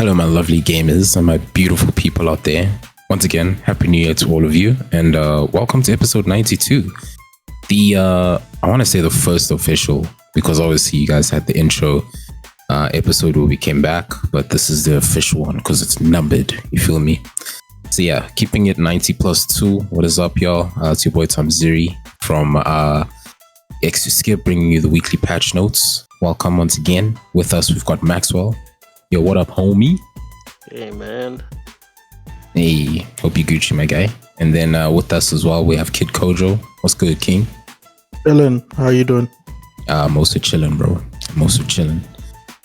Hello, my lovely gamers and my beautiful people out there. Once again, Happy New Year to all of you, and welcome to episode 92. I want to say the first official, because obviously you guys had the intro episode where we came back, but this is the official one because it's numbered. You feel me? So yeah, keeping it 90 plus 2. What is up, y'all? It's your boy Tom Ziri from X to Skip, bringing you the weekly patch notes. Welcome once again. With us, we've got Maxwell. Yo, what up, homie? Hey, man. Hey, hope you Gucci, my guy. And then with us as well, we have Kid Kojo. What's good, King? Dylan, how you doing? Mostly chilling, bro. Mostly chilling.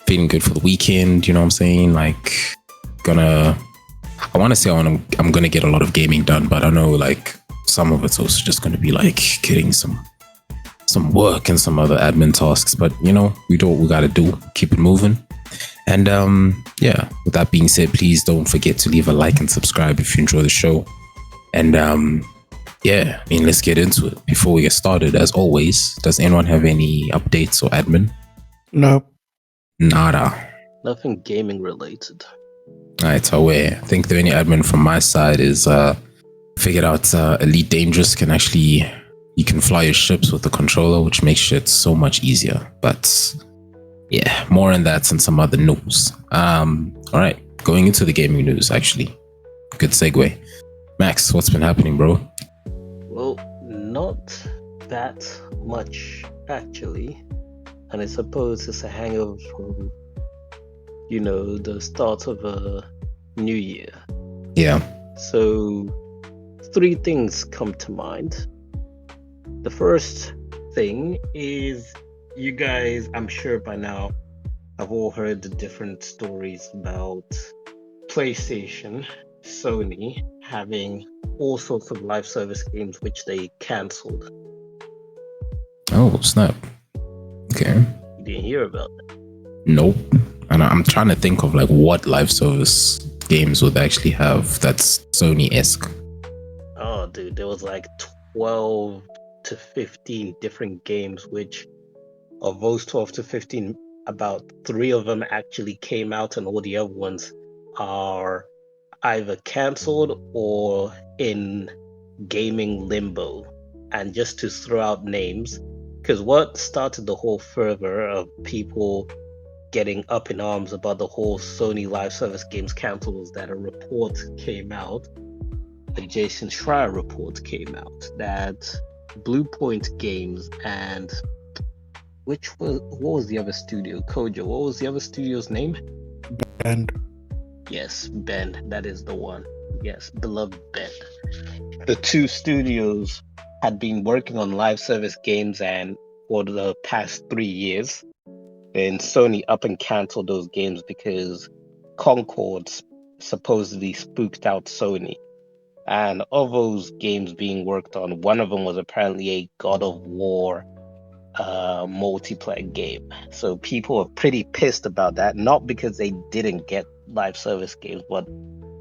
Feeling good for the weekend, you know what I'm saying? Like, I want to say I'm gonna get a lot of gaming done, but I know like some of it's also just gonna be like getting some work and some other admin tasks. But you know, we do what we gotta do. Keep it moving. And yeah, with that being said, please don't forget to leave a like and subscribe if you enjoy the show. And yeah, I mean, let's get into it. Before we get started, as always, does anyone have any updates or admin? No. Nada. Nothing gaming related. Alright, aware. I think the only admin from my side is figured out Elite Dangerous you can fly your ships with the controller, which makes shit so much easier. But yeah, more on that and some other news. Alright, going into the gaming news, actually. Good segue. Max, what's been happening, bro? Well, not that much, actually. And I suppose it's a hangover from, the start of a new year. Yeah. So, 3 things come to mind. The first thing is, you guys, I'm sure by now, have all heard the different stories about PlayStation, Sony having all sorts of live service games which they cancelled. Oh, snap. Okay. You didn't hear about that? Nope. And I'm trying to think of like what live service games would actually have that's Sony-esque. Oh, dude, there was like 12 to 15 different games, which of those 12 to 15, about 3 of them actually came out, and all the other ones are either cancelled or in gaming limbo. And just to throw out names, because what started the whole fervor of people getting up in arms about the whole Sony live service games cancel was that a report came out, a Jason Schreier report came out, that Bluepoint Games and what was the other studio? Kojo, what was the other studio's name? Bend. Yes, Bend, that is the one. Yes, beloved Bend. The 2 studios had been working on live service games and for the past 3 years. And Sony up and canceled those games because Concord supposedly spooked out Sony. And of those games being worked on, one of them was apparently a God of War multiplayer game. So people are pretty pissed about that, not because they didn't get live service games, but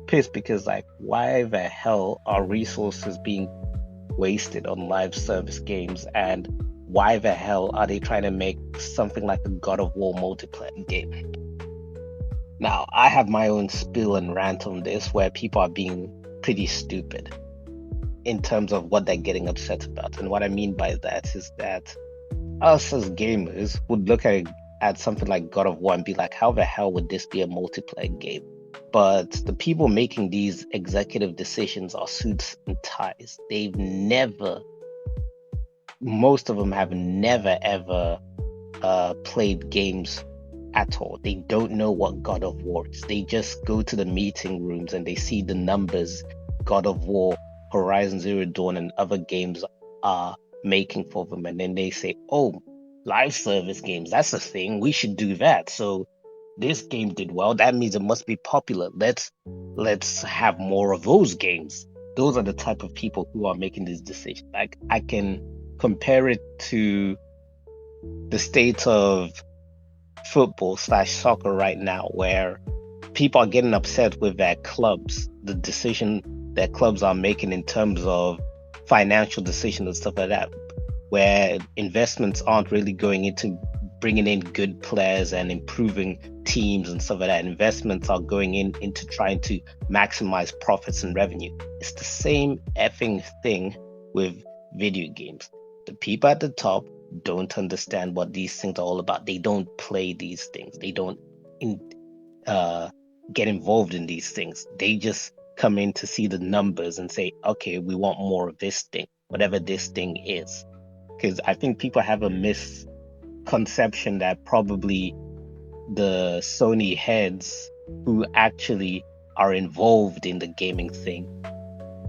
pissed because like, why the hell are resources being wasted on live service games, and why the hell are they trying to make something like a God of War multiplayer game? Now, I have my own spill and rant on this, where people are being pretty stupid in terms of what they're getting upset about. And what I mean by that is that us as gamers would look at something like God of War and be like, how the hell would this be a multiplayer game? But the people making these executive decisions are suits and ties. Most of them have never ever played games at all. They don't know what God of War is. They just go to the meeting rooms and they see the numbers God of War, Horizon Zero Dawn, and other games are making for them, and then they say, oh, live service games, that's a thing, we should do that. So this game did well, that means it must be popular, let's have more of those games. Those are the type of people who are making these decisions. Like, I can compare it to the state of football/soccer right now, where people are getting upset with their clubs, the decision their clubs are making in terms of financial decisions and stuff like that, where investments aren't really going into bringing in good players and improving teams and stuff like that. Investments are going into trying to maximize profits and revenue. It's the same effing thing with video games. The people at the top don't understand what these things are all about. They don't play these things. They don't get involved in these things. They just come in to see the numbers and say, okay, we want more of this thing, whatever this thing is. Because I think people have a misconception that probably the Sony heads who actually are involved in the gaming thing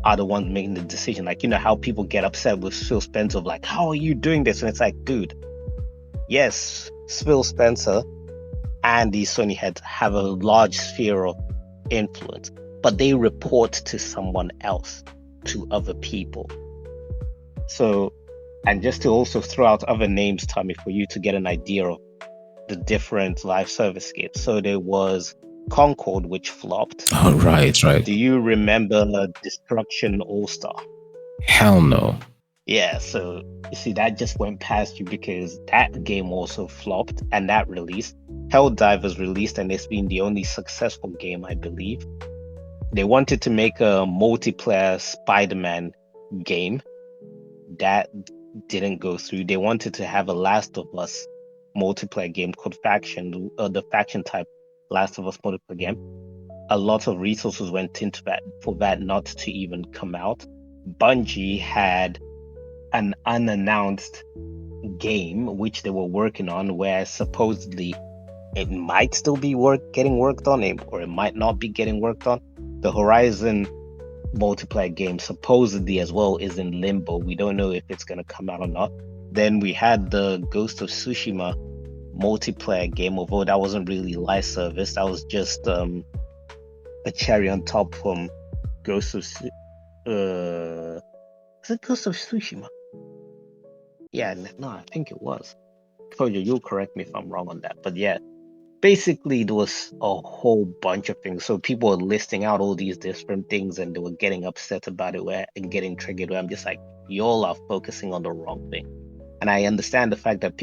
are the ones making the decision. Like, you know how people get upset with Phil Spencer of like, how are you doing this? And it's like, dude, yes, Phil Spencer and these Sony heads have a large sphere of influence, but they report to someone else, to other people. So, and just to also throw out other names, Tommy, for you to get an idea of the different live service games. So there was Concord, which flopped. Oh, right. Do you remember Destruction All-Star? Hell no. Yeah, so you see, that just went past you because that game also flopped and that released. Helldivers released, and it's been the only successful game, I believe. They wanted to make a multiplayer Spider-Man game. That didn't go through. They wanted to have a Last of Us multiplayer game called Faction, the Faction type Last of Us multiplayer game. A lot of resources went into that for that not to even come out. Bungie had an unannounced game which they were working on, where supposedly it might still be getting worked on, or it might not be getting worked on. The Horizon multiplayer game supposedly as well is in limbo. We don't know if it's going to come out or not. Then we had the Ghost of Tsushima multiplayer game, although that wasn't really live service. That was just a cherry on top from Ghost of is it Ghost of Tsushima? Yeah, no, I think it was. Kojo, you'll correct me if I'm wrong on that. But yeah, basically there was a whole bunch of things. So people were listing out all these different things and they were getting upset about it and getting triggered where I'm just like, y'all are focusing on the wrong thing. And I understand the fact that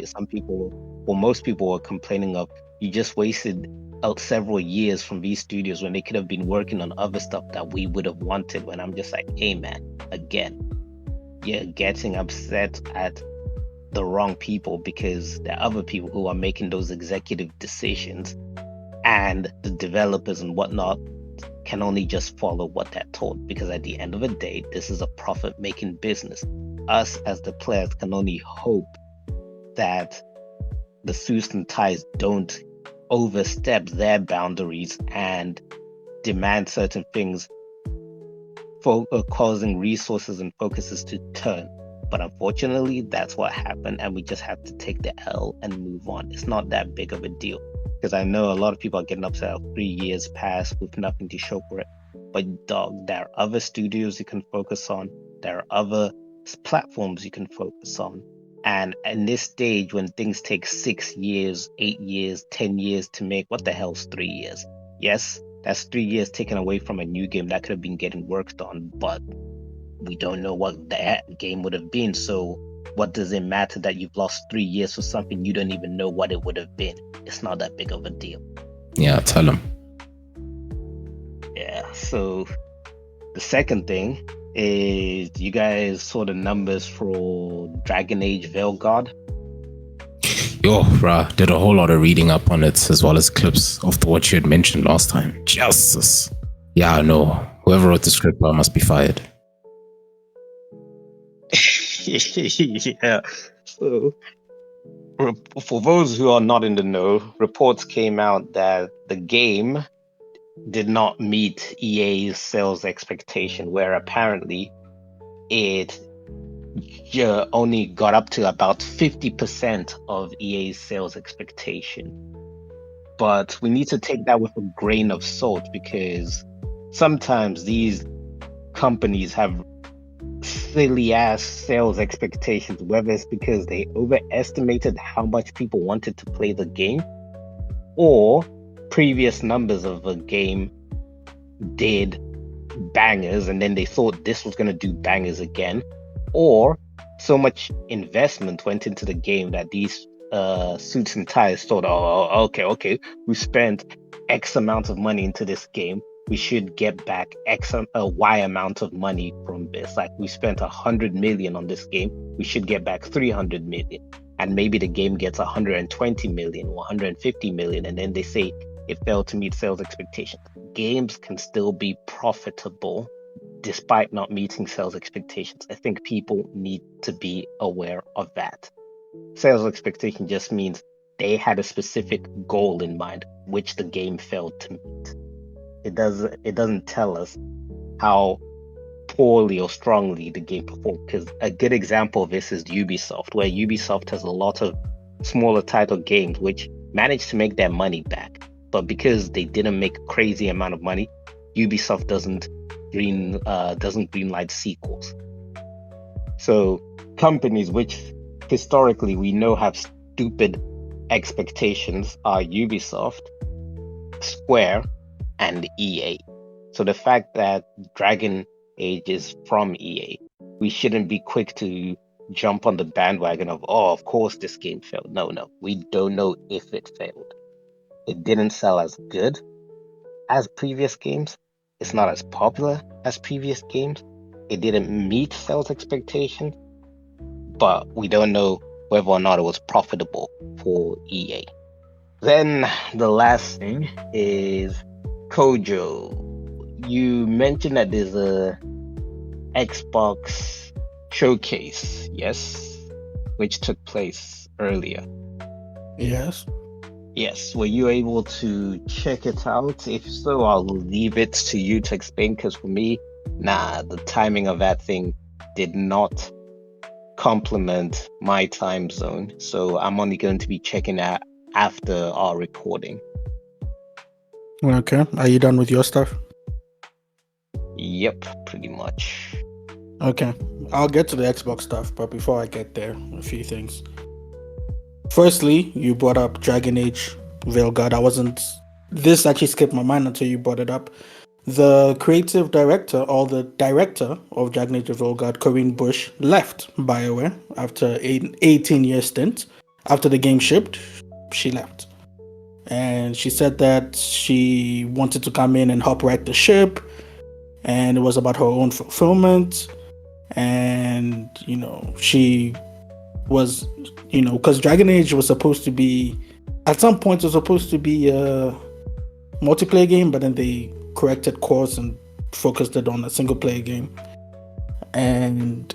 most people were complaining of, you just wasted out several years from these studios when they could have been working on other stuff that we would have wanted. When I'm just like, hey man, again, you're getting upset at the wrong people because there are other people who are making those executive decisions, and the developers and whatnot can only just follow what they're told, because at the end of the day, this is a profit-making business. Us as the players can only hope that the suits and ties don't overstep their boundaries and demand certain things for causing resources and focuses to turn. But unfortunately, that's what happened, and we just have to take the L and move on. It's not that big of a deal, because I know a lot of people are getting upset 3 years past with nothing to show for it. But dog, there are other studios you can focus on. There are other platforms you can focus on. And in this stage, when things take 6 years, 8 years, 10 years to make, what the hell's 3 years? Yes, that's 3 years taken away from a new game that could have been getting worked on, but we don't know what that game would have been. So what does it matter that you've lost 3 years for something you don't even know what it would have been? It's not that big of a deal. Yeah, tell them. Yeah, so the second thing is, you guys saw the numbers for Dragon Age Veilguard? Yo, bruh, did a whole lot of reading up on it, as well as clips of what you had mentioned last time. Jesus. Yeah, no. Whoever wrote the script must be fired. Yeah. So, for those who are not in the know, reports came out that the game did not meet EA's sales expectation, where apparently it only got up to about 50% of EA's sales expectation. But we need to take that with a grain of salt, because sometimes these companies have silly ass sales expectations, whether it's because they overestimated how much people wanted to play the game, or previous numbers of a game did bangers and then they thought this was going to do bangers again, or so much investment went into the game that these suits and ties thought, oh, okay, we spent X amount of money into this game. We should get back Y amount of money from this. Like we spent 100 million on this game, we should get back 300 million. And maybe the game gets 120 million or 150 million, and then they say it failed to meet sales expectations. Games can still be profitable despite not meeting sales expectations. I think people need to be aware of that. Sales expectation just means they had a specific goal in mind, which the game failed to meet. It doesn't tell us how poorly or strongly the game performed. Because a good example of this is Ubisoft, where Ubisoft has a lot of smaller title games which managed to make their money back. But because they didn't make a crazy amount of money, Ubisoft doesn't greenlight sequels. So companies which historically we know have stupid expectations are Ubisoft, Square, and EA. So the fact that Dragon Age is from EA, we shouldn't be quick to jump on the bandwagon of, oh, of course this game failed. No, we don't know if it failed. It didn't sell as good as previous games. It's not as popular as previous games. It didn't meet sales expectations, but we don't know whether or not it was profitable for EA. Then the last thing is Kojo. You mentioned that there's a Xbox showcase, yes, which took place earlier. Yes. Yes, were you able to check it out? If so, I'll leave it to you to explain, because for me, the timing of that thing did not complement my time zone. So I'm only going to be checking that after our recording. Okay. Are you done with your stuff? Yep, pretty much. Okay. I'll get to the Xbox stuff, but before I get there, a few things. Firstly, you brought up Dragon Age Veilguard. This actually skipped my mind until you brought it up. The creative director, or the director of Dragon Age Veilguard, Corinne Bush, left BioWare after an 18-year stint. After the game shipped, she left. And she said that she wanted to come in and help write the ship, and it was about her own fulfillment. And, she was, because Dragon Age was supposed to be, at some point, it was supposed to be a multiplayer game, but then they corrected course and focused it on a single player game. And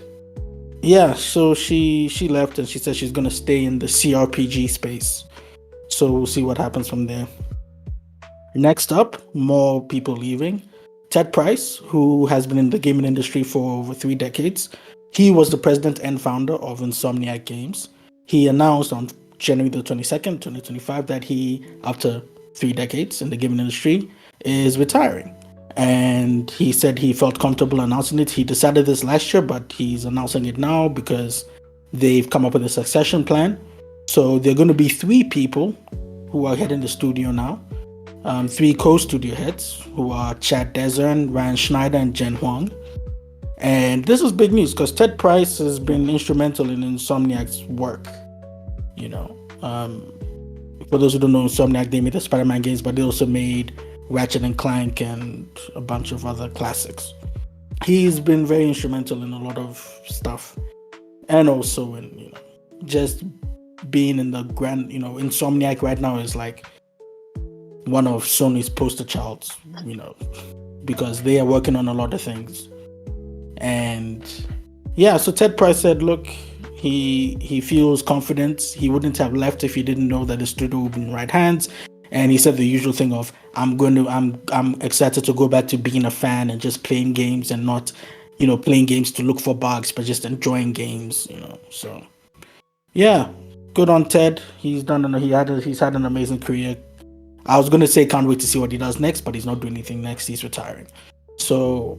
yeah, so she left, and she said she's going to stay in the CRPG space. So we'll see what happens from there. Next up, more people leaving. Ted Price, who has been in the gaming industry for over 3 decades, he was the president and founder of Insomniac Games. He announced on January the 22nd, 2025, that he, after 3 decades in the gaming industry, is retiring. And he said he felt comfortable announcing it. He decided this last year, but he's announcing it now because they've come up with a succession plan. So there are going to be 3 people who are heading the studio now. 3 co-studio heads, who are Chad Dezern, Ryan Schneider, and Jen Huang. And this is big news because Ted Price has been instrumental in Insomniac's work. For those who don't know, Insomniac, they made the Spider-Man games, but they also made Ratchet and Clank and a bunch of other classics. He's been very instrumental in a lot of stuff, and also in just being in the grand. Insomniac right now is like one of Sony's poster childs, because they are working on a lot of things. And yeah, so Ted Price said, look, he feels confident. He wouldn't have left if he didn't know that the studio would be in right hands. And he said the usual thing of, I'm excited to go back to being a fan and just playing games, and not, playing games to look for bugs, but just enjoying games, So yeah, good on Ted. He's had an amazing career. I was going to say can't wait to see what he does next, but he's not doing anything next. He's retiring. So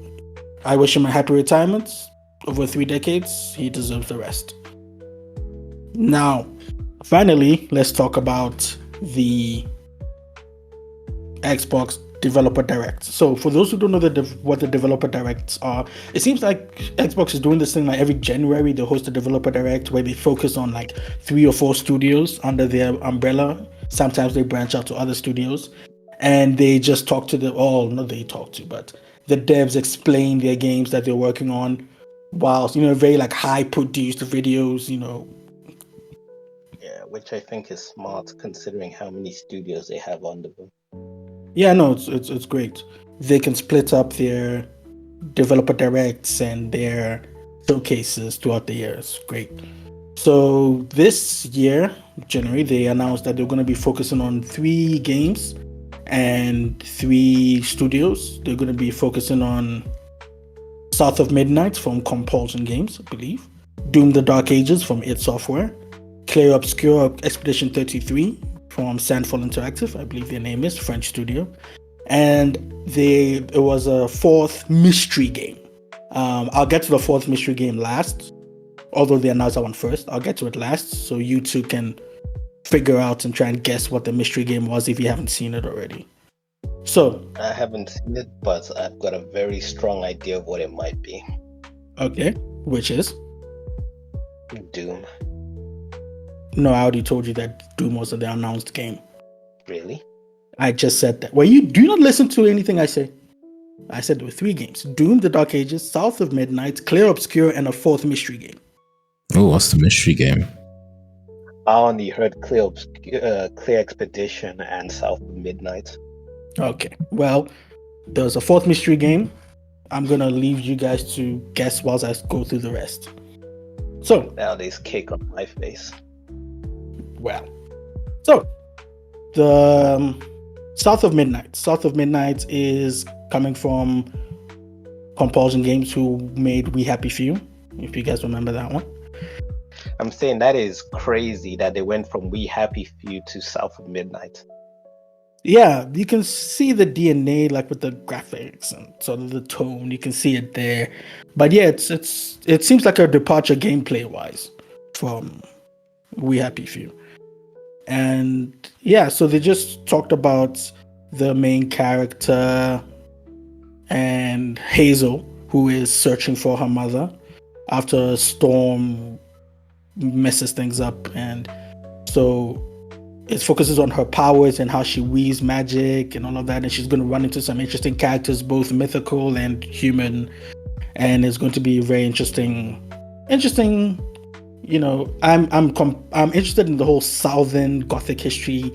I wish him a happy retirement. Over 3 decades, he deserves the rest. Now, finally, let's talk about the Xbox developer directs. So for those who don't know what the developer directs are, it seems like Xbox is doing this thing like every January they host a developer direct where they focus on like 3 or 4 studios under their umbrella. Sometimes they branch out to other studios and they just talk to but the devs explain their games that they're working on, whilst very like high produced videos, Yeah, which I think is smart considering how many studios they have under them. Yeah, no, it's great. They can split up their developer directs and their showcases throughout the year. It's great. So this year, January, they announced that they're going to be focusing on 3 games and 3 studios. They're going to be focusing on South of Midnight from Compulsion Games, I believe, Doom: The Dark Ages from id Software, Clair Obscur Expedition 33 from Sandfall Interactive, I believe their name is, French studio, and it was a 4th mystery game. I'll get to the 4th mystery game last, although they announced that one first. I'll get to it last, so you two can figure out and try and guess what the mystery game was if you haven't seen it already. So I haven't seen it, but I've got a very strong idea of what it might be. Okay, which is? Doom. No, I already told you that Doom was the announced game. Really? I just said that. Well, you do not listen to anything I say. I said there were 3 games: Doom: The Dark Ages, South of Midnight, Clair Obscur, and a 4th mystery game. Oh, what's the mystery game? I only heard Clair Expedition and South of Midnight. Okay, well, there's a 4th mystery game. I'm gonna leave you guys to guess whilst I go through the rest. So now there's cake on my face. Well, so the South of Midnight. South of Midnight is coming from Compulsion Games, who made We Happy Few, if you guys remember that one. I'm saying that is crazy that they went from We Happy Few to South of Midnight. Yeah, you can see the DNA, like with the graphics and sort of the tone. You can see it there, but yeah, it seems like a departure gameplay wise from We Happy Few. And yeah, so they just talked about the main character and Hazel, who is searching for her mother after a storm messes things up, and so it focuses on her powers and how she weaves magic and all of that, and she's going to run into some interesting characters, both mythical and human, and it's going to be very interesting. I'm interested in the whole Southern Gothic history,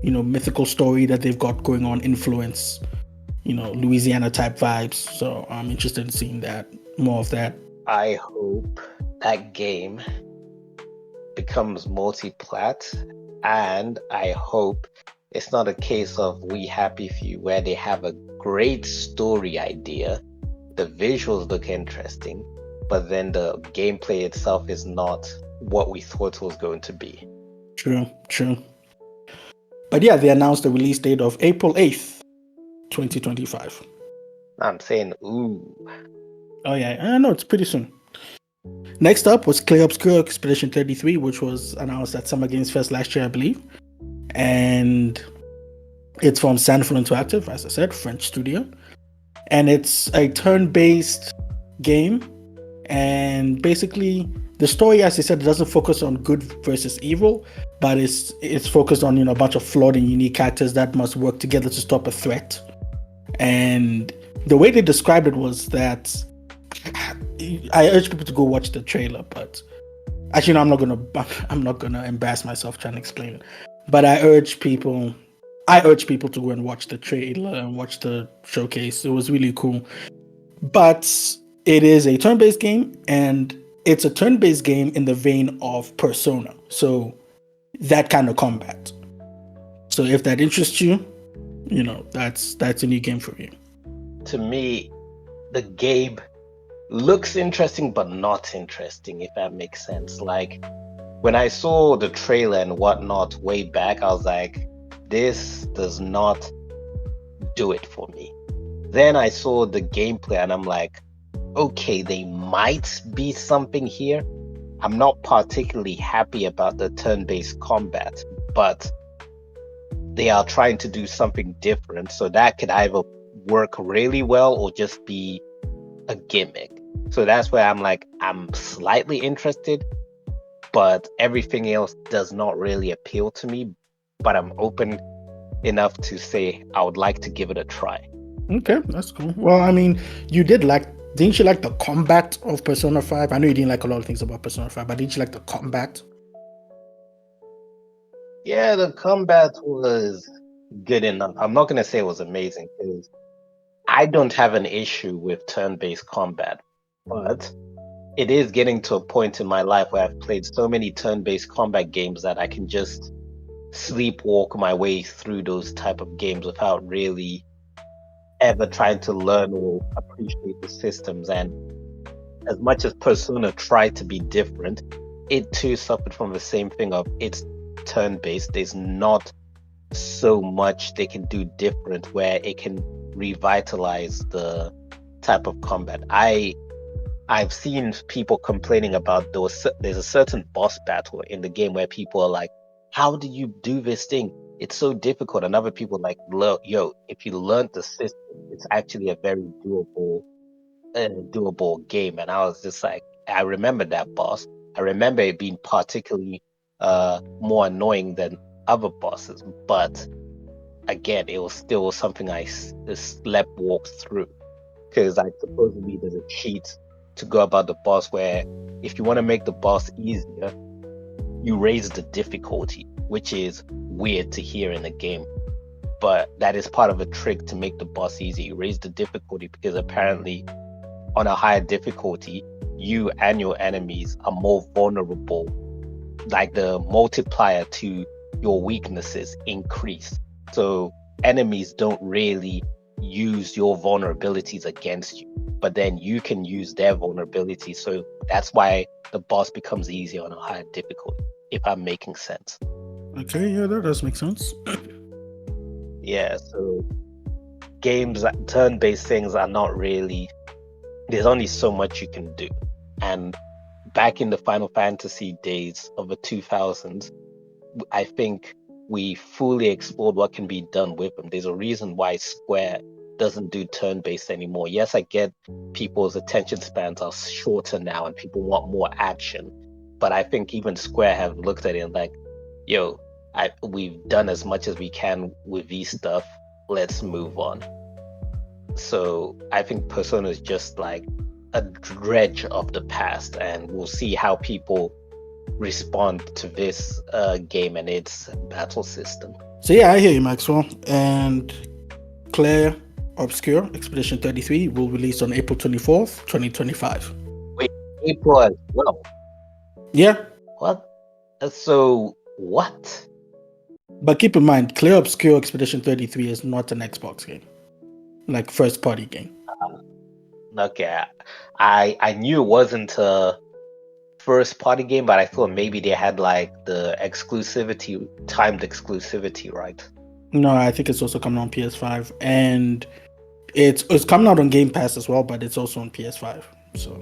mythical story that they've got going on, influence, Louisiana type vibes. So I'm interested in seeing more of that. I hope that game becomes multi-plat, and I hope it's not a case of We Happy Few where they have a great story idea, the visuals look interesting, but then the gameplay itself is not what we thought it was going to be. True. But yeah, they announced the release date of April 8th, 2025. I'm saying, ooh. Oh yeah, I know, it's pretty soon. Next up was Clair Obscur Expedition 33, which was announced at Summer Games Fest last year, I believe. And it's from Sandfall Interactive, as I said, French studio. And it's a turn-based game. And basically, the story, as I said, doesn't focus on good versus evil, but it's focused on a bunch of flawed and unique characters that must work together to stop a threat. And the way they described it was that I urge people to go watch the trailer, but actually, no, I'm not gonna embarrass myself trying to explain it. But I urge people to go and watch the trailer and watch the showcase. It was really cool. But it is a turn-based game, and it's a turn-based game in the vein of Persona. So that kind of combat. So if that interests you, that's a new game for you. To me, the game looks interesting but not interesting, if that makes sense. Like, when I saw the trailer and whatnot way back, I was like, this does not do it for me. Then I saw the gameplay and I'm like, okay, they might be something here. I'm not particularly happy about the turn-based combat, but they are trying to do something different. So that could either work really well or just be a gimmick. So that's where I'm like, I'm slightly interested, but everything else does not really appeal to me. But I'm open enough to say I would like to give it a try. Okay, that's cool. Well, I mean, didn't you like the combat of Persona 5? I know you didn't like a lot of things about Persona 5, but didn't you like the combat? Yeah, the combat was good enough. I'm not gonna say it was amazing because I don't have an issue with turn-based combat, but it is getting to a point in my life where I've played so many turn-based combat games that I can just sleepwalk my way through those type of games without really ever trying to learn or appreciate the systems. And as much as Persona tried to be different, it too suffered from the same thing of it's turn-based. There's not so much they can do different where it can revitalize the type of combat. I've seen people complaining about there's a certain boss battle in the game where people are like, how do you do this thing? It's so difficult. And other people are like, look, yo, if you learn the system, it's actually a very doable game. And I was just like, I remember that boss. I remember it being particularly more annoying than other bosses, but again, it was still something I slept walked through because I supposedly there's a cheat to go about the boss where if you want to make the boss easier, you raise the difficulty, which is weird to hear in the game, but that is part of a trick to make the boss easy. You raise the difficulty because apparently on a higher difficulty, you and your enemies are more vulnerable, like the multiplier to your weaknesses increase. So enemies don't really use your vulnerabilities against you, but then you can use their vulnerabilities. So that's why the boss becomes easier on a higher difficulty, if I'm making sense. Okay, yeah, that does make sense. Yeah, so games, turn-based things are not really, there's only so much you can do. And back in the Final Fantasy days of the 2000s, I think we fully explored what can be done with them. There's a reason why Square doesn't do turn-based anymore. Yes, I get people's attention spans are shorter now and people want more action, but I think even Square have looked at it and like, yo, we've done as much as we can with these stuff. Let's move on. So I think Persona is just like a dredge of the past, and we'll see how people respond to this game and its battle system. So yeah, I hear you, Maxwell. And Claire Obscure Expedition 33 will release on April 24th, 2025. Wait, April as well? Yeah. What? So what? But keep in mind, Claire Obscure Expedition 33 is not an Xbox game, like first party game. Okay, I knew it wasn't a first party game, but I thought maybe they had like the timed exclusivity, right? No, I think it's also coming on PS5, and it's coming out on Game Pass as well, but it's also on PS5. So.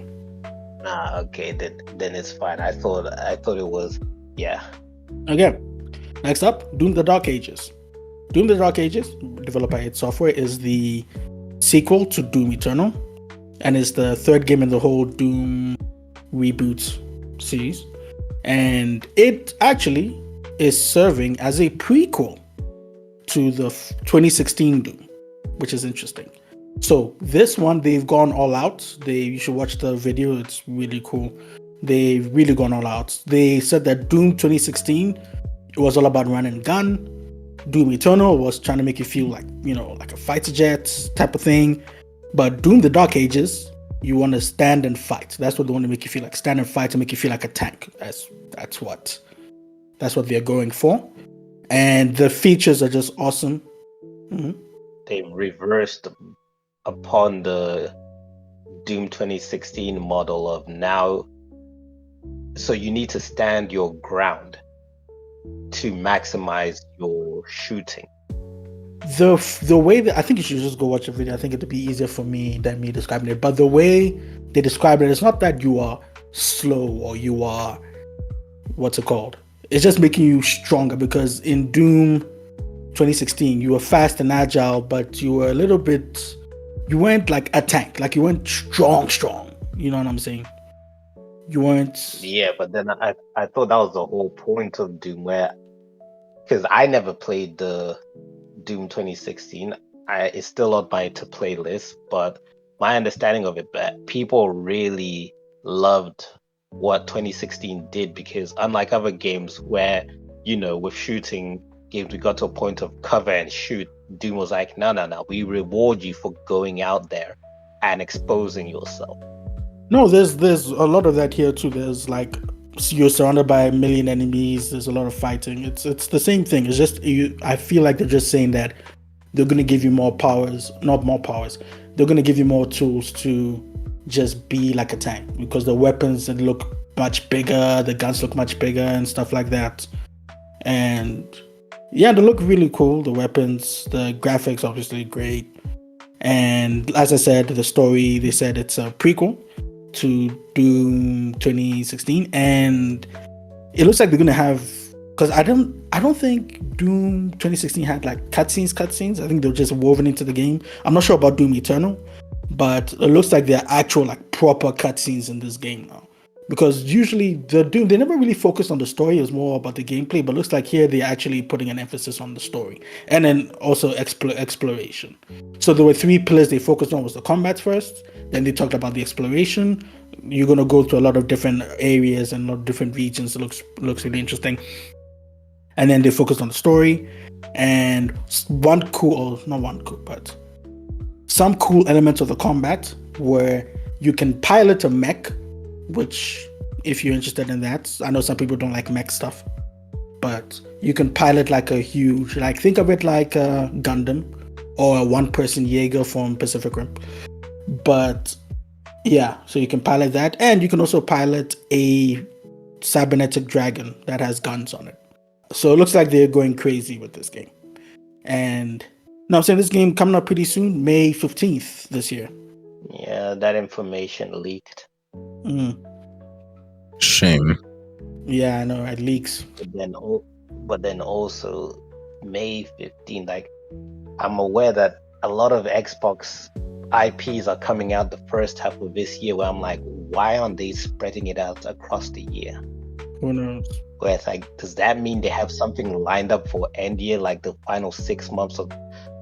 Okay, then it's fine. I thought it was, yeah. Okay, next up, Doom: The Dark Ages. Doom: The Dark Ages, developed by id Software, is the sequel to Doom Eternal, and it's the third game in the whole Doom reboot series. And it actually is serving as a prequel to the 2016 Doom, which is interesting. So this one, they've gone all out. You should watch the video. It's really cool. They've really gone all out. They said that Doom 2016, it was all about run and gun. Doom Eternal was trying to make you feel like, like a fighter jet type of thing. But Doom: The Dark Ages, you want to stand and fight. That's what they want to make you feel like. Stand and fight to make you feel like a tank. That's what they're going for. And the features are just awesome. Mm-hmm. They reversed upon the Doom 2016 model of now. So you need to stand your ground to maximize your shooting. The way that I think you should just go watch the video. I think it'd be easier for me than me describing it. But the way they describe it, it's not that you are slow or you are what's it called. It's just making you stronger, because in Doom 2016, you were fast and agile, but you were a little bit. You weren't like a tank. Like you weren't strong. You know what I'm saying? You weren't. Yeah, but then I thought that was the whole point of Doom, where because I never played the Doom 2016. It's still on my to play list, but my understanding of it, but people really loved what 2016 did, because unlike other games where, with shooting games we got to a point of cover and shoot, Doom was like, no, we reward you for going out there and exposing yourself. No, there's a lot of that here too. There's like you're surrounded by a million enemies. There's a lot of fighting. It's the same thing. It's just I feel like they're just saying that they're gonna give you more powers, not more powers. They're gonna give you more tools to just be like a tank, because the weapons look much bigger, the guns look much bigger and stuff like that. And yeah, they look really cool. The weapons, the graphics, obviously great. And as I said, the story, they said it's a prequel to Doom 2016, and it looks like they're gonna have, because I don't think Doom 2016 had like cutscenes. I think they're just woven into the game. I'm not sure about Doom Eternal, but it looks like they're actual like proper cutscenes in this game now. Because usually the Doom, they never really focused on the story, it was more about the gameplay, but it looks like here they're actually putting an emphasis on the story and then also exploration. So there were three pillars they focused on. Was the combat first, then they talked about the exploration. You're going to go to a lot of different areas and a lot of different regions. It looks really interesting. And then they focused on the story, and some cool elements of the combat where you can pilot a mech, which, if you're interested in that, I know some people don't like mech stuff, but you can pilot like a huge, like think of it like a Gundam or a one-person Jaeger from Pacific Rim. But yeah, so you can pilot that, and you can also pilot a cybernetic dragon that has guns on it. So it looks like they're going crazy with this game. And now I'm saying this game coming up pretty soon, May 15th this year. Yeah, that information leaked. Shame. Yeah, I know, it leaks. But then also May 15th, like I'm aware that a lot of Xbox IPs are coming out the first half of this year, where I'm like, why aren't they spreading it out across the year? Who knows? Where it's like, does that mean they have something lined up for end year, like the final 6 months of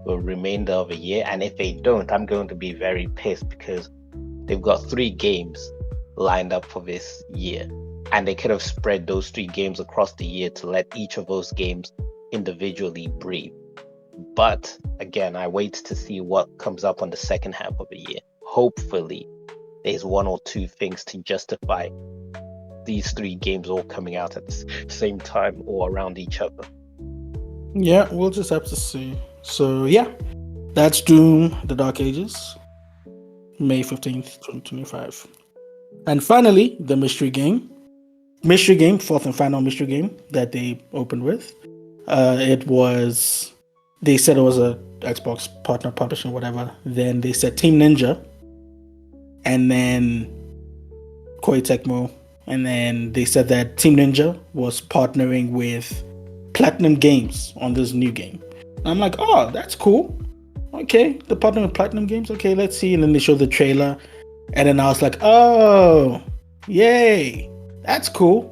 the remainder of a year? And if they don't, I'm going to be very pissed, because they've got 3 games lined up for this year, and they could have spread those 3 games across the year to let each of those games individually breathe. But again, I wait to see what comes up on the second half of the year. Hopefully there's 1 or 2 things to justify these 3 games all coming out at the same time or around each other. Yeah, we'll just have to see. So yeah, that's Doom The Dark Ages, May 15th, 2025. And finally, the mystery game, fourth and final mystery game that they opened with. They said it was a Xbox partner publisher, whatever. Then they said Team Ninja, and then Koei Tecmo, and then they said that Team Ninja was partnering with Platinum Games on this new game. And I'm like, oh, that's cool. Okay, the partner with Platinum Games. Okay, let's see. And then they showed the trailer, and then I was like, oh, yay, that's cool.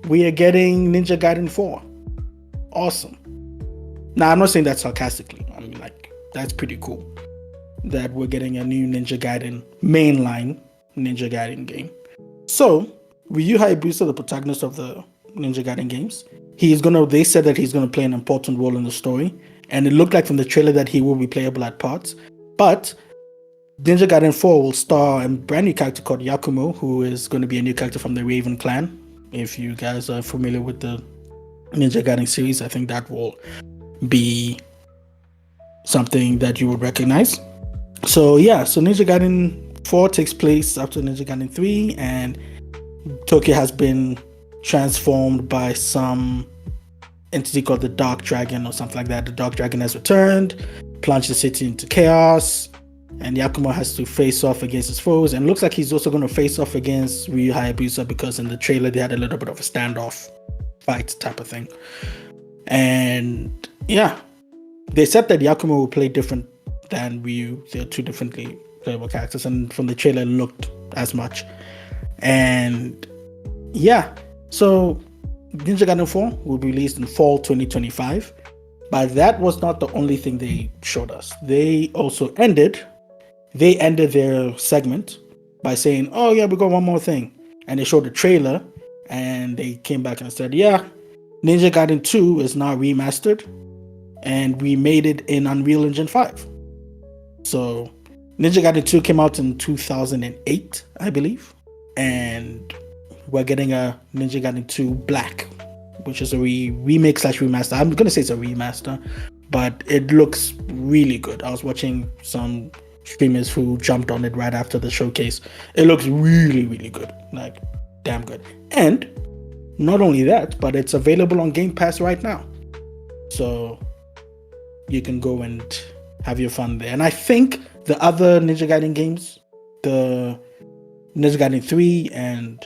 We are getting Ninja Gaiden 4. Awesome. Now, I'm not saying that sarcastically. I mean, like, that's pretty cool that we're getting a new Ninja Gaiden mainline Ninja Gaiden game. So, Ryu Hayabusa, the protagonist of the Ninja Gaiden games, they said that he's gonna play an important role in the story, and it looked like from the trailer that he will be playable at parts. But Ninja Gaiden 4 will star a brand new character called Yakumo, who is going to be a new character from the Raven Clan. If you guys are familiar with the Ninja Gaiden series, I think that will be something that you would recognize. So yeah, so Ninja Gaiden 4 takes place after Ninja Gaiden 3, and Tokyo has been transformed by some entity called the Dark Dragon or something like that. The Dark Dragon has returned, plunged the city into chaos, and Yakumo has to face off against his foes, and it looks like he's also going to face off against Ryu Hayabusa, because in the trailer they had a little bit of a standoff fight type of thing. And yeah, they said that Yakuma will play different than Ryu. They're two differently playable characters, and from the trailer, it looked as much. And yeah, so Ninja Gaiden 4 will be released in fall 2025. But that was not the only thing they showed us. They also ended their segment by saying, "Oh yeah, we got one more thing," and they showed the trailer, and they came back and said, "Yeah, Ninja Gaiden 2 is now remastered, and we made it in Unreal Engine 5." So Ninja Gaiden 2 came out in 2008, I believe, and we're getting a Ninja Gaiden 2 Black, which is a remake / remaster. I'm gonna say it's a remaster, but it looks really good. I was watching some streamers who jumped on it right after the showcase. It looks really, really good, like damn good. And not only that, but it's available on Game Pass right now, so you can go and have your fun there. And I think the other Ninja Gaiden games, the Ninja Gaiden 3 and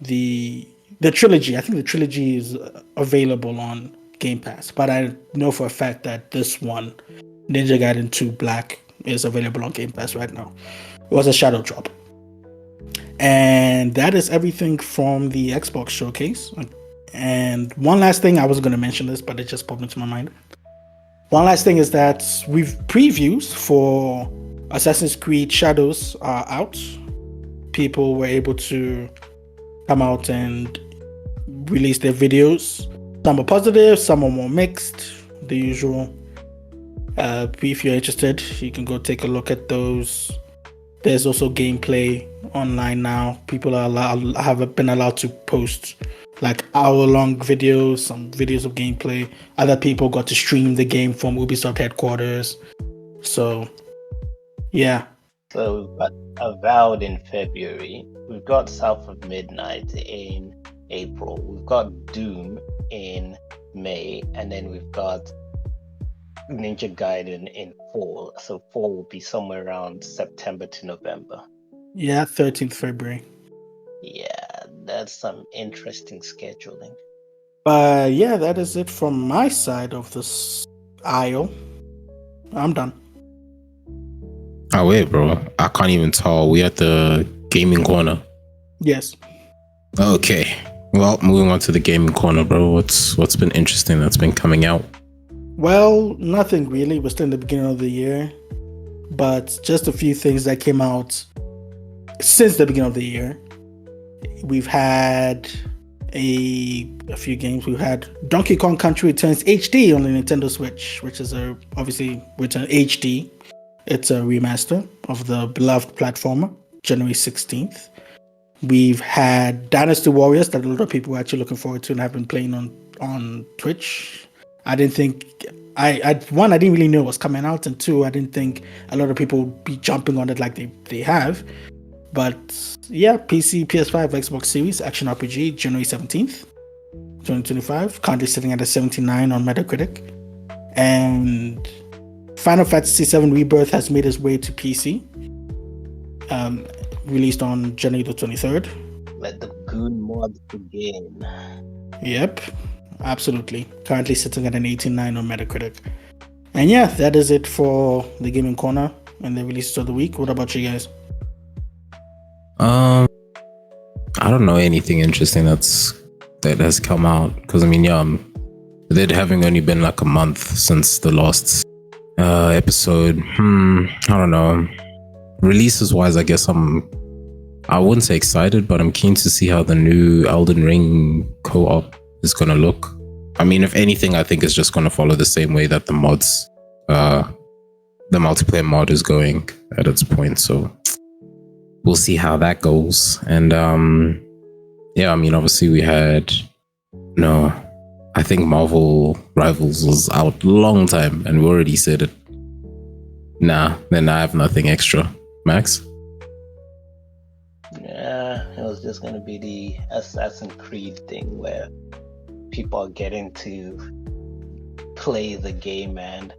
the trilogy, I think the trilogy is available on Game Pass, but I know for a fact that this one, Ninja Gaiden 2 Black, is available on Game Pass right now. It was a shadow drop. And that is everything from the Xbox showcase. And one last thing, I wasn't going to mention this, but it just popped into my mind. One last thing is that previews for Assassin's Creed Shadows are out. People were able to come out and release their videos. Some are positive, some are more mixed, the usual. If you're interested, you can go take a look at those. There's also gameplay online now. People have been allowed to post like hour-long videos, some videos of gameplay. Other people got to stream the game from Ubisoft headquarters. So, yeah. So we've got Avowed in February. We've got South of Midnight in April. We've got Doom in May. And then we've got Ninja Gaiden in fall. So fall will be somewhere around September to November. Yeah, 13th February. Yeah, that's some interesting scheduling. But yeah, that is it from my side of this aisle. I'm done. Oh wait, bro. I can't even tell. We at the gaming corner. Yes. Okay. Well, moving on to the gaming corner, bro. What's been interesting that's been coming out? Well, nothing really. We're still in the beginning of the year, but just a few things that came out since the beginning of the year. We've had a few games. We've had Donkey Kong Country Returns HD on the Nintendo Switch, which is obviously Return HD. It's a remaster of the beloved platformer, January 16th. We've had Dynasty Warriors that a lot of people were actually looking forward to and have been playing on Twitch. I didn't think I didn't really know it was coming out, and two, I didn't think a lot of people would be jumping on it like they have. But yeah, PC, PS5, Xbox Series, action RPG, January 17th, 2025, currently sitting at a 79 on Metacritic. And Final Fantasy VII Rebirth has made its way to PC, released on January the 23rd. Let the goon mods begin. Yep, absolutely. Currently sitting at an 89 on Metacritic. And yeah, that is it for the gaming corner and the releases of the week. What about you guys? I don't know anything interesting that has come out, because I mean, yeah, it having only been like a month since the last episode. I don't know. Releases wise, I guess I wouldn't say excited, but I'm keen to see how the new Elden Ring co-op is gonna look. I mean, if anything, I think it's just gonna follow the same way that the multiplayer mod is going at its point. So we'll see how that goes. And yeah, I mean, obviously I think Marvel Rivals was out long time, and we already said it. Then I have nothing extra. Max? Yeah, it was just going to be the Assassin's Creed thing where people are getting to play the game, and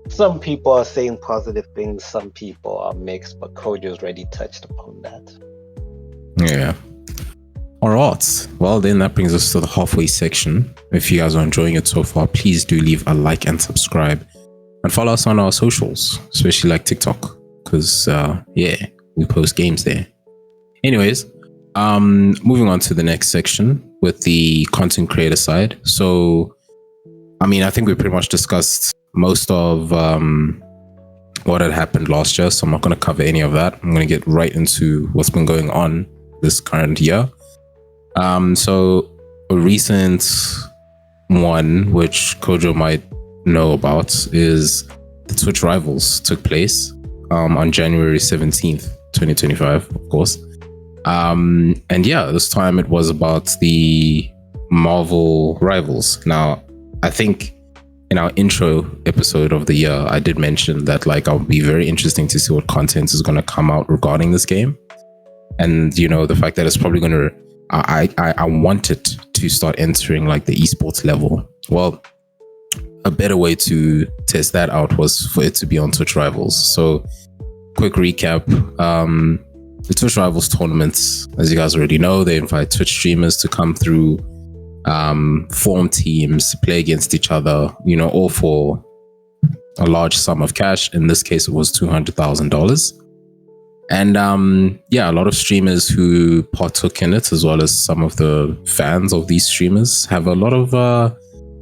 some people are saying positive things, some people are mixed, but Kojo's already touched upon that. Yeah. All right. Well, then that brings us to the halfway section. If you guys are enjoying it so far, please do leave a like and subscribe. And follow us on our socials, especially like TikTok. Because, we post games there. Anyways, moving on to the next section with the content creator side. So, I mean, I think we pretty much discussed most of what had happened last year, so I'm not going to cover any of that. I'm going to get right into what's been going on this current year. So a recent one, which Kojo might know about, is the Twitch Rivals took place on January 17th, 2025, of course. And yeah, this time it was about the Marvel Rivals. Now, I think in our intro episode of the year, I did mention that like I'll be very interesting to see what content is going to come out regarding this game. And, you know, the fact that it's probably going to, I want it to start entering like the eSports level. Well, a better way to test that out was for it to be on Twitch Rivals. So quick recap, the Twitch Rivals tournaments, as you guys already know, they invite Twitch streamers to come through, form teams, play against each other, you know, all for a large sum of cash. In this case, it was $200,000. And a lot of streamers who partook in it, as well as some of the fans of these streamers, have a lot of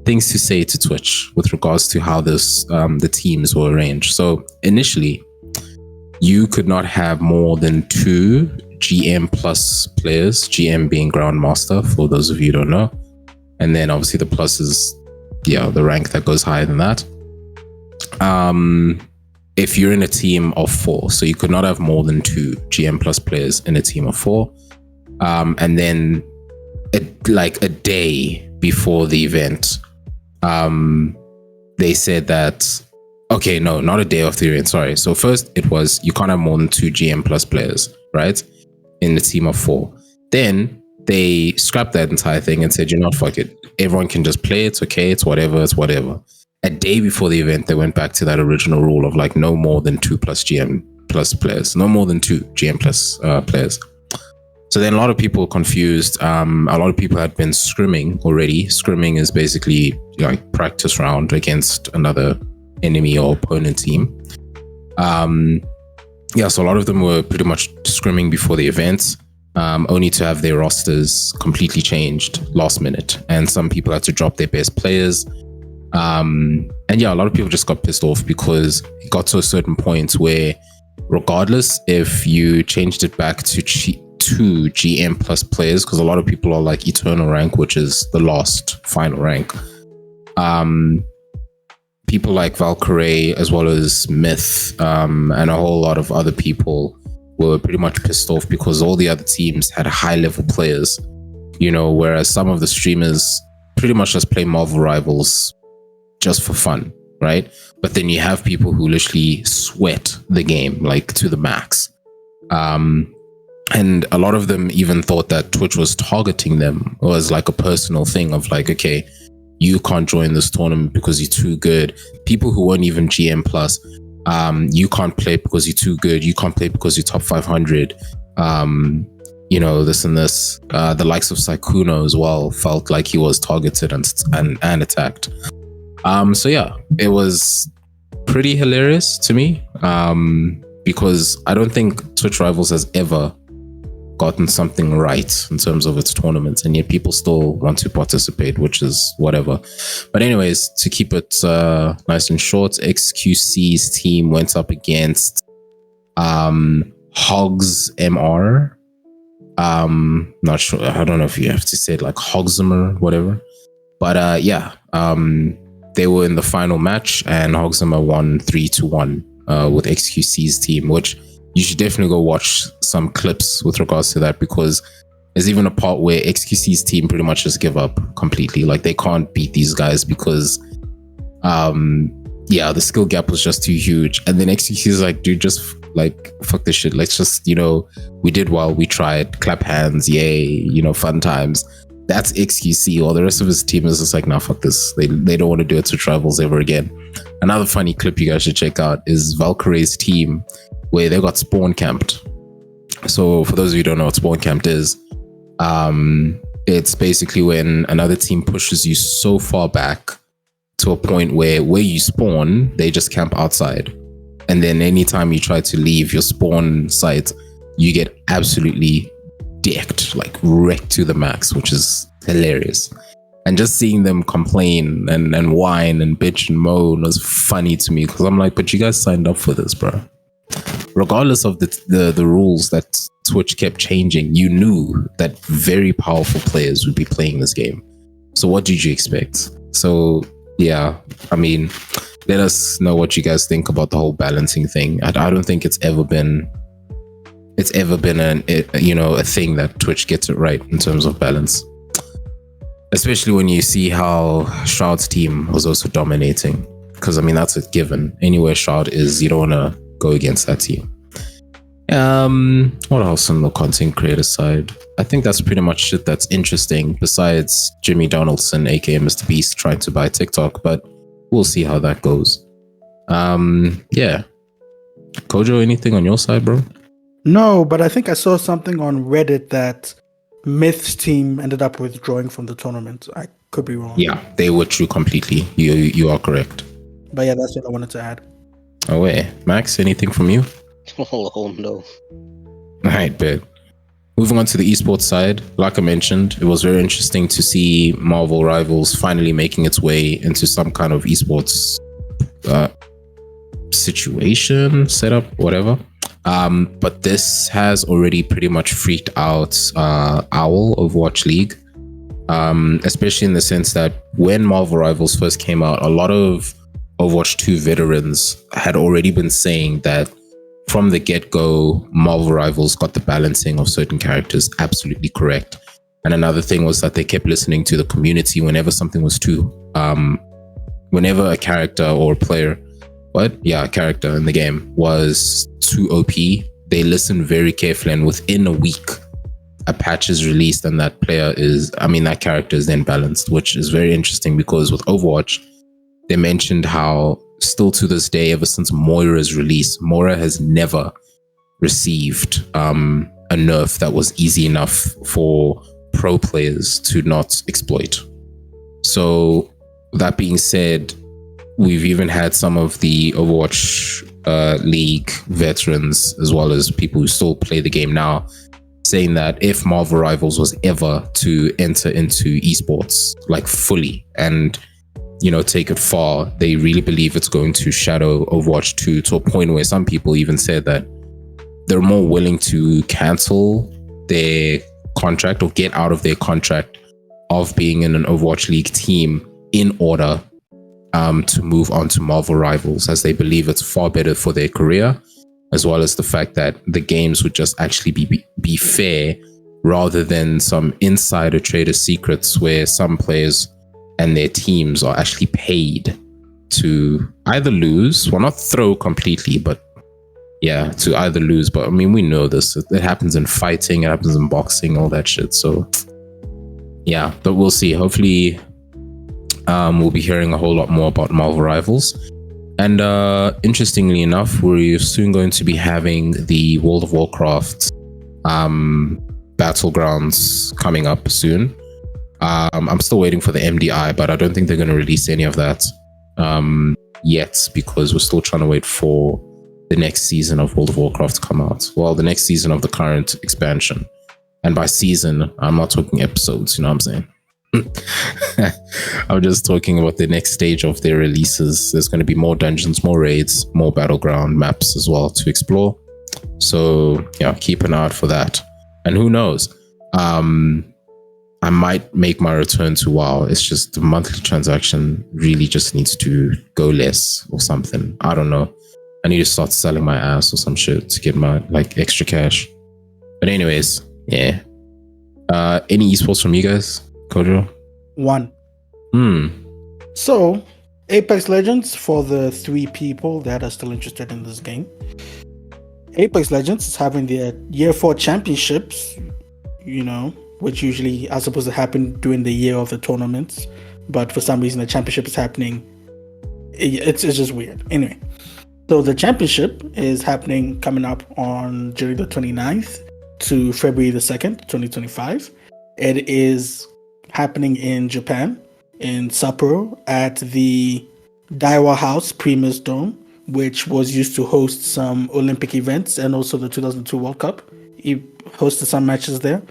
things to say to Twitch with regards to how this the teams were arranged. So initially, you could not have more than 2 GM plus players, GM being Grandmaster, for those of you who don't know. And then obviously the plus is, the rank that goes higher than that. If you're in a team of 4, so you could not have more than 2 GM plus players in a team of 4. And then like a day before the event, they said that, okay, no, not a day after the event, sorry. So first it was, you can't have more than 2 GM plus players, right? In the team of 4. Then they scrapped that entire thing and said, you know what, fuck it. Everyone can just play, it's okay, it's whatever. A day before the event, they went back to that original rule of like no more than 2 plus GM plus players, no more than 2 GM plus players. So then a lot of people were confused. A lot of people had been scrimming already. Scrimming is basically like practice round against another enemy or opponent team. So a lot of them were pretty much scrimming before the event, only to have their rosters completely changed last minute. And some people had to drop their best players. A lot of people just got pissed off because it got to a certain point where, regardless if you changed it back to 2 GM plus players, because a lot of people are like eternal rank, which is the last final rank. People like Valkyrie, as well as Myth, and a whole lot of other people were pretty much pissed off because all the other teams had high level players, you know, whereas some of the streamers pretty much just play Marvel Rivals just for fun, right? But then you have people who literally sweat the game like to the max. And a lot of them even thought that Twitch was targeting them, or as like a personal thing of like, okay, you can't join this tournament because you're too good. People who weren't even GM plus, you can't play because you're too good. You can't play because you're top 500. This and this. The likes of Saikuno as well felt like he was targeted and attacked. It was pretty hilarious to me, because I don't think Twitch Rivals has ever gotten something right in terms of its tournaments, and yet people still want to participate, which is whatever. But anyways, to keep it nice and short, XQC's team went up against Hogs MR. Not sure, I don't know if you have to say it like Hogzimmer, whatever. But they were in the final match, and Hogzimmer won 3-1 with XQC's team, which you should definitely go watch some clips with regards to that, because there's even a part where XQC's team pretty much just give up completely. Like, they can't beat these guys because the skill gap was just too huge. And then XQC's like, dude, just like, fuck this shit. Let's just, we did well, we tried, clap hands, yay, fun times. That's XQC. Or the rest of his team is just like, nah, fuck this. They don't want to do it to Travels ever again. Another funny clip you guys should check out is Valkyrie's team, where they got spawn camped. So for those of you who don't know what spawn camped is, It's basically when another team pushes you so far back to a point where you spawn, they just camp outside. And then anytime you try to leave your spawn site, you get absolutely decked, like wrecked to the max, which is hilarious. And just seeing them complain and whine and bitch and moan was funny to me, because I'm like, but you guys signed up for this, bro. Regardless of the rules that Twitch kept changing, you knew that very powerful players would be playing this game. So what did you expect? So yeah, I mean, let us know what you guys think about the whole balancing thing. I don't think it's ever been a thing that Twitch gets it right in terms of balance. Especially when you see how Shroud's team was also dominating. Because I mean, that's a given. Anywhere Shroud is, you don't want to go against that team. What else on the content creator side? I think that's pretty much it that's interesting, besides Jimmy Donaldson, aka Mr. Beast, trying to buy TikTok, but we'll see how that goes. Yeah. Kojo, anything on your side, bro? No, but I think I saw something on Reddit that Myth's team ended up withdrawing from the tournament. I could be wrong. Yeah, they withdrew completely. You are correct. But yeah, that's what I wanted to add. Oh wait, Max, anything from you? Oh no. Alright, bet. Moving on to the esports side, like I mentioned, it was very interesting to see Marvel Rivals finally making its way into some kind of esports situation, setup, whatever. But this has already pretty much freaked out Owl Overwatch League, especially in the sense that when Marvel Rivals first came out, a lot of Overwatch 2 veterans had already been saying that from the get-go, Marvel Rivals got the balancing of certain characters absolutely correct. And another thing was that they kept listening to the community whenever something was whenever a character or a player, a character in the game was too OP, they listened very carefully, and within a week, a patch is released and that character is then balanced, which is very interesting because with Overwatch, they mentioned how still to this day, ever since Moira's release, Moira has never received a nerf that was easy enough for pro players to not exploit. So that being said, we've even had some of the Overwatch League veterans, as well as people who still play the game now, saying that if Marvel Rivals was ever to enter into esports, like fully, and take it far, they really believe it's going to shadow Overwatch 2 to a point where some people even said that they're more willing to cancel their contract or get out of their contract of being in an Overwatch League team in order to move on to Marvel Rivals, as they believe it's far better for their career, as well as the fact that the games would just actually be fair rather than some insider trader secrets where some players and their teams are actually paid to either lose, well, not throw completely, but yeah, to either lose. But I mean, we know this. It happens in fighting, it happens in boxing, all that shit. So yeah, but we'll see. Hopefully, we'll be hearing a whole lot more about Marvel Rivals. And interestingly enough, we're soon going to be having the World of Warcraft Battlegrounds coming up soon. I'm still waiting for the MDI, but I don't think they're going to release any of that yet, because we're still trying to wait for the next season of World of Warcraft to come out. Well, the next season of the current expansion. And by season, I'm not talking episodes, you know what I'm saying? I'm just talking about the next stage of their releases. There's going to be more dungeons, more raids, more battleground maps as well to explore. So yeah, keep an eye out for that. And who knows? I might make my return to WoW. It's just the monthly transaction really just needs to go less or something. I don't know. I need to start selling my ass or some shit to get my extra cash. But anyways, yeah. Any esports from you guys? Kojo? One. So, Apex Legends, for the 3 people that are still interested in this game. Apex Legends is having their Year 4 championships, which usually are supposed to happen during the year of the tournaments. But for some reason, the championship is happening. It's just weird. Anyway, so the championship is coming up on January the 29th to February the 2nd, 2025. It is happening in Japan, in Sapporo, at the Daiwa House Primus Dome, which was used to host some Olympic events and also the 2002 World Cup. He hosted some matches there.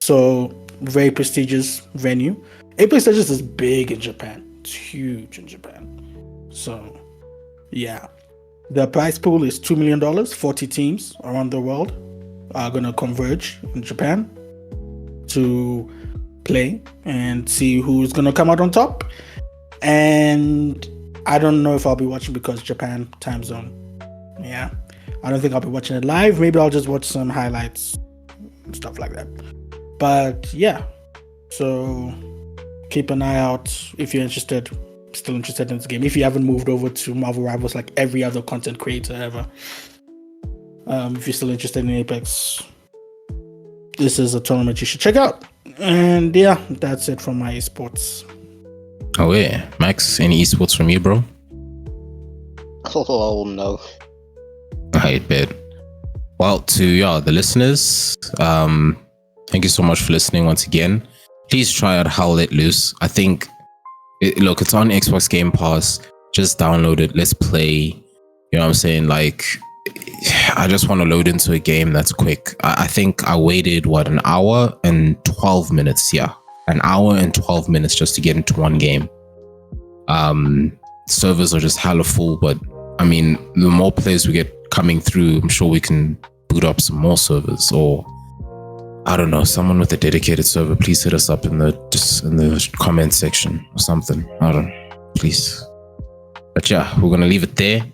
So, very prestigious venue. Apex Legends is big in Japan. It's huge in Japan. So, yeah. The prize pool is $2 million. 40 teams around the world are going to converge in Japan to play and see who's going to come out on top. And I don't know if I'll be watching because Japan time zone. Yeah. I don't think I'll be watching it live. Maybe I'll just watch some highlights and stuff like that. But yeah. So keep an eye out if you're still interested in this game. If you haven't moved over to Marvel Rivals like every other content creator ever. If you're still interested in Apex, this is a tournament you should check out. And yeah, that's it from my esports. Oh yeah, Max, any esports from you, bro? Oh no. I bet. Well, to the listeners, thank you so much for listening once again. Please try out How Let Loose. I think, it's on Xbox Game Pass. Just download it. Let's play. You know what I'm saying? Like, I just want to load into a game that's quick. I think I waited, an hour and 12 minutes? Yeah, an hour and 12 minutes just to get into one game. Servers are just hella full, but I mean, the more players we get coming through, I'm sure we can boot up some more servers, or I don't know, someone with a dedicated server, please hit us up in the comment section or something. I don't know, please. But yeah, we're going to leave it there.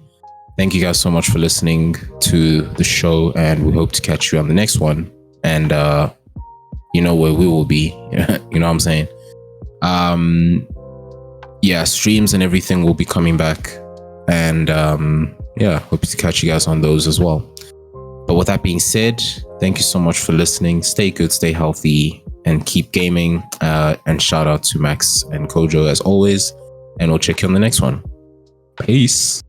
Thank you guys so much for listening to the show, and we hope to catch you on the next one. And you know where we will be. You know what I'm saying? Yeah, streams and everything will be coming back. And yeah, hope to catch you guys on those as well. But with that being said, thank you so much for listening. Stay good, stay healthy, and keep gaming. And shout out to Max and Kojo as always. And we'll check you on the next one. Peace.